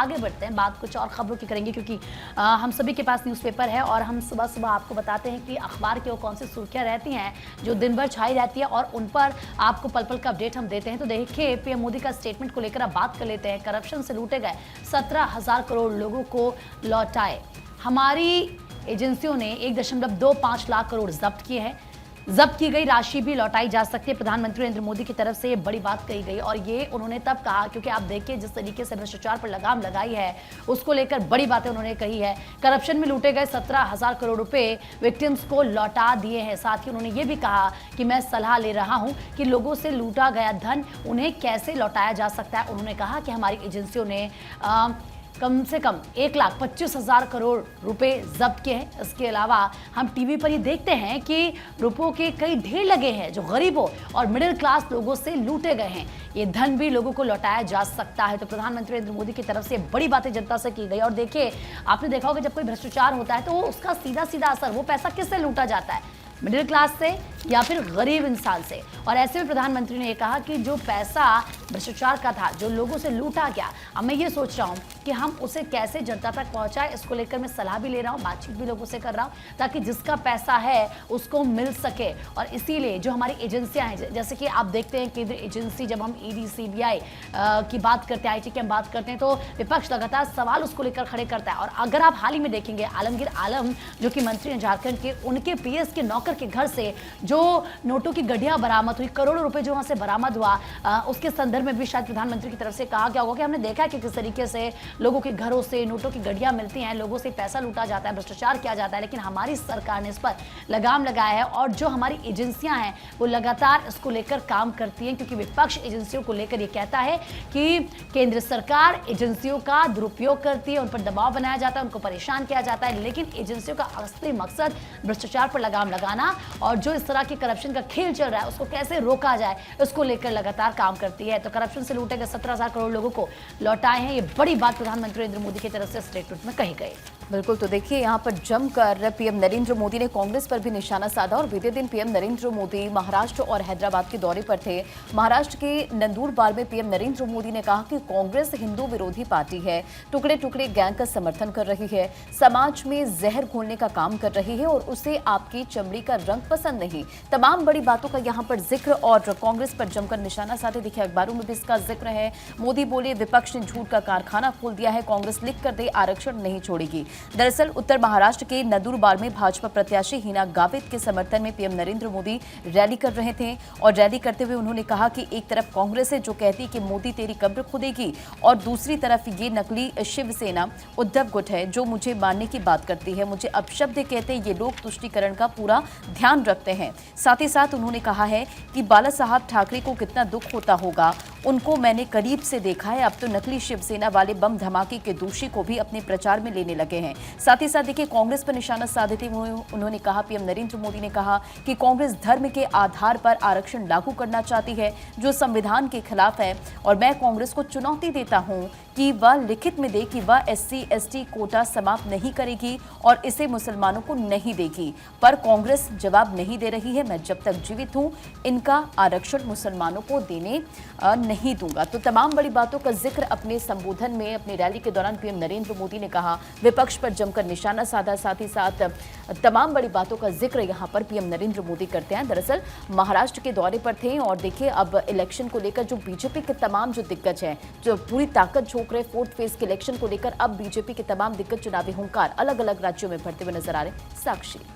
आगे बढ़ते हैं, बात कुछ और खबरों की करेंगे क्योंकि हम सभी के पास न्यूज़पेपर है और हम सुबह सुबह आपको बताते हैं कि अखबार की वो कौन सी सुर्खियां रहती हैं जो दिन भर छाई रहती है और उन पर आपको पल पल का अपडेट हम देते हैं। तो देखिए, पीएम मोदी का स्टेटमेंट को लेकर अब बात कर लेते हैं। करप्शन से लूटे गए 17,000 करोड़ लोगों को लौटाए। हमारी एजेंसियों ने 1.25 लाख करोड़ जब्त किए हैं। जब्त की गई राशि भी लौटाई जा सकती है। प्रधानमंत्री नरेंद्र मोदी की तरफ से ये बड़ी बात कही गई और ये उन्होंने तब कहा क्योंकि आप देखिए जिस तरीके से भ्रष्टाचार पर लगाम लगाई है उसको लेकर बड़ी बातें उन्होंने कही है। करप्शन में लूटे गए 17,000 करोड़ रुपए विक्टिम्स को लौटा दिए हैं। साथ ही उन्होंने ये भी कहा कि मैं सलाह ले रहा हूं कि लोगों से लूटा गया धन उन्हें कैसे लौटाया जा सकता है। उन्होंने कहा कि हमारी एजेंसियों ने कम से कम 1,25,000 करोड़ रुपए जब्त किए हैं। इसके अलावा हम टीवी पर ही देखते हैं कि रुपयों के कई ढेर लगे हैं जो गरीबों और मिडिल क्लास लोगों से लूटे गए हैं। ये धन भी लोगों को लौटाया जा सकता है। तो प्रधानमंत्री नरेंद्र मोदी की तरफ से बड़ी बातें जनता से की गई। और देखिए, आपने देखा होगा जब कोई भ्रष्टाचार होता है तो उसका सीधा सीधा असर, वो पैसा किससे लूटा जाता है, मिडिल क्लास से या फिर गरीब इंसान से। और ऐसे में प्रधानमंत्री ने कहा कि जो पैसा भ्रष्टाचार का था, जो लोगों से लूटा गया, अब मैं ये सोच रहा हूँ कि हम उसे कैसे जनता तक पहुंचाएं। इसको लेकर मैं सलाह भी ले रहा हूँ, बातचीत भी लोगों से कर रहा हूँ ताकि जिसका पैसा है उसको मिल सके। और इसीलिए जो हमारी एजेंसियां हैं, जैसे कि आप देखते हैं केंद्रीय एजेंसी, जब हम ईडी सीबीआई की बात करते हैं, IT की हम बात करते हैं तो विपक्ष लगातार सवाल उसको लेकर खड़े करता है। और अगर आप हाल ही में देखेंगे, आलमगीर आलम जो कि मंत्री हैं झारखंड के, उनके PS के नौकर के घर से जो नोटों की गड्ढियां बरामद हुई, करोड़ों रुपए जो वहां से बरामद हुआ, उसके संदर्भ में भी शायद प्रधानमंत्री की तरफ से कहा गया होगा कि हमने देखा है कि किस तरीके से लोगों के घरों से नोटों की गड्ढियां मिलती हैं, लोगों से पैसा लूटा जाता है, भ्रष्टाचार किया जाता है। लेकिन हमारी सरकार ने इस पर लगाम लगाया है और जो हमारी एजेंसियां हैं वो लगातार इसको लेकर काम करती हैं क्योंकि विपक्ष एजेंसियों को लेकर ये कहता है कि केंद्र सरकार एजेंसियों का दुरुपयोग करती है, उन पर दबाव बनाया जाता है, उनको परेशान किया जाता है। लेकिन एजेंसियों का असली मकसद भ्रष्टाचार पर लगाम लगाना और जो इस तरह के करप्शन का खेल चल रहा है उसको कैसे रोका जाए, इसको लेकर लगातार काम करती है। तो करप्शन से लूटे गए 17,000 करोड़ लोगों को लौटाए हैं, ये बड़ी बात प्रधानमंत्री नरेंद्र मोदी की तरफ से स्टेटमेंट में कही गई। बिल्कुल, तो देखिए यहाँ पर जमकर पीएम नरेंद्र मोदी ने कांग्रेस पर भी निशाना साधा और बीते दिन पीएम नरेंद्र मोदी महाराष्ट्र और हैदराबाद के दौरे पर थे। महाराष्ट्र के नंदुरबार में पीएम नरेंद्र मोदी ने कहा कि कांग्रेस हिंदू विरोधी पार्टी है, टुकड़े टुकड़े गैंग का समर्थन कर रही है, समाज में जहर घोलने का काम कर रही है और उसे आपकी चमड़ी का रंग पसंद नहीं। तमाम बड़ी बातों का यहाँ पर जिक्र और कांग्रेस पर जमकर निशाना साधे। देखिए, अखबारों में भी इसका जिक्र है। मोदी बोले, विपक्ष ने झूठ का कारखाना खोल दिया है, कांग्रेस लिख कर दे आरक्षण नहीं छोड़ेगी। दरअसल उत्तर महाराष्ट्र के नंदुरबार में भाजपा प्रत्याशी हिना गावित के समर्थन में पीएम नरेंद्र मोदी रैली कर रहे थे और रैली करते हुए उन्होंने कहा कि एक तरफ कांग्रेस है जो कहती है कि मोदी तेरी कब्र खुदेगी और दूसरी तरफ ये नकली शिवसेना उद्धव गुट है जो मुझे मारने की बात करती है, मुझे अपशब्द कहते हैं, ये लोग तुष्टीकरण का पूरा ध्यान रखते हैं। साथ ही साथ उन्होंने कहा है कि बाला साहब ठाकरे को कितना दुख होता होगा, उनको मैंने करीब से देखा है। अब तो नकली शिवसेना वाले बम धमाके के दोषी को भी अपने प्रचार में लेने लगे हैं। साथ ही साथ देखिए, कांग्रेस पर निशाना साधते हुए उन्होंने कहा, पीएम नरेंद्र मोदी ने कहा कि कांग्रेस धर्म के आधार पर आरक्षण लागू करना चाहती है जो संविधान के खिलाफ है और मैं कांग्रेस को चुनौती देता हूं कि वह लिखित में दे कि वह SC/ST कोटा समाप्त नहीं करेगी और इसे मुसलमानों को नहीं देगी। पर कांग्रेस जवाब नहीं दे रही है। मैं जब तक जीवित हूं इनका आरक्षण मुसलमानों को देने नहीं दूंगा। तो तमाम बड़ी बातों का जिक्र अपने संबोधन में, अपनी रैली के दौरान पीएम नरेंद्र मोदी ने कहा, विपक्ष पर जमकर निशाना साधा। साथ ही साथ तमाम बड़ी बातों का जिक्र यहां पर पीएम नरेंद्र मोदी करते हैं। दरअसल महाराष्ट्र के दौरे पर थे और देखिए, अब इलेक्शन को लेकर जो बीजेपी के तमाम जो दिग्गज हैं, जो पूरी ताकत झोंक रहे 4th फेज के इलेक्शन को लेकर, अब बीजेपी के तमाम दिग्गज चुनावी हुंकार अलग अलग राज्यों में भरते हुए नजर आ रहे। साक्षी।